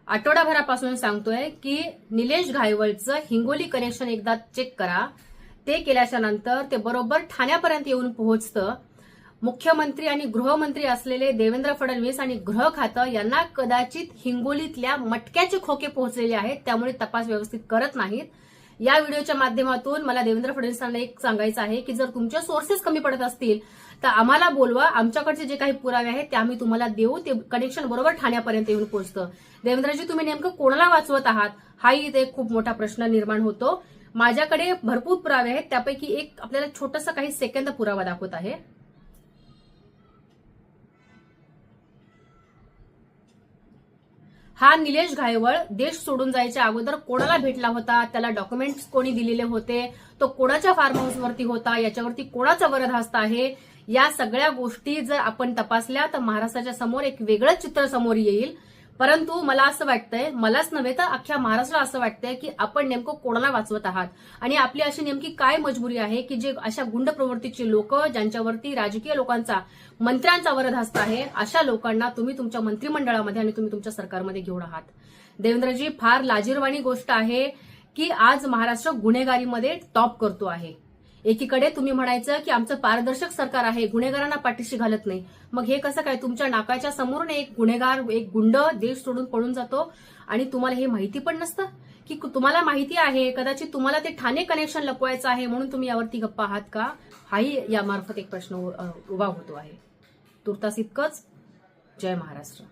आठवडाभरापासून सांगतोय की निलेश घायवळचं हिंगोली कनेक्शन एकदा चेक करा. ते केल्याच्या नंतर ते बरोबर ठाण्यापर्यंत येऊन पोहोचतं. मुख्यमंत्री आणि गृहमंत्री असलेले देवेंद्र फडणवीस आणि गृह खातं यांना कदाचित हिंगोलीतल्या मटक्याचे खोके पोहोचलेले आहेत, त्यामुळे तपास व्यवस्थित करत नाहीत. या व्हिडिओच्या माध्यमातून मला देवेंद्र फडणवीसांना एक सांगायचं आहे की जर तुमचे सोर्सेस कमी पडत असतील तर आम्हाला बोलवा. आमच्याकडचे जे काही पुरावे आहेत ते आम्ही तुम्हाला देऊ. ते कनेक्शन बरोबर ठाण्यापर्यंत येऊन पोहोचतं. देवेंद्रजी, तुम्ही नेमकं कोणाला वाचवत आहात हाही इथे खूप मोठा प्रश्न निर्माण होतो. माझ्याकडे भरपूर पुरावे आहेत, त्यापैकी एक आपल्याला छोटासा काही सेकंद पुरावा दाखवत आहे. हा निलेश घायवळ देश सोडून जायच्या अगोदर कोणाला भेटला होता, त्याला डॉक्युमेंट्स कोणी दिलेले होते, तो कोणाच्या फार्म हाऊसवरती होता, याच्यावरती कोणाचा वरदहस्त आहे, या सगळ्या गोष्टी जर आपण तपासल्या तर महाराष्ट्राच्या समोर एक वेगळंच चित्र समोर येईल. परंतु मला असं वाटतंय, मलाच नव्हे तर अख्ख्या महाराष्ट्राला असं वाटतंय की आपण नेमकं कोणाला वाचवत आहात आणि आपली अशी नेमकी काय मजबुरी आहे की जे अशा गुंड प्रवृत्तीचे लोक, ज्यांच्यावरती राजकीय लोकांचा, मंत्र्यांचा वरदहस्त आहे, अशा लोकांना तुम्ही तुमच्या मंत्रिमंडळामध्ये आणि तुम्ही तुमच्या सरकारमध्ये घेऊन आहात. देवेंद्रजी, फार लाजिरवाणी गोष्ट आहे की आज महाराष्ट्र गुन्हेगारीमध्ये टॉप करतो आहे. एकीकडे तुम्ही म्हणायचं की आमचं पारदर्शक सरकार आहे, गुन्हेगारांना पाठीशी घालत नाही. मग हे कसं काय? तुमच्या नाकाच्या समोरून एक गुन्हेगार, एक गुंड देश सोडून पळून जातो आणि तुम्हाला हे माहिती पण नसतं की तुम्हाला माहिती आहे कदाचित तुम्हाला ते ठाणे कनेक्शन लपवायचं आहे म्हणून तुम्ही यावरती गप्पा आहात का? हाही यामार्फत एक प्रश्न उभा होतो आहे. तुर्तास इतकंच. जय महाराष्ट्र.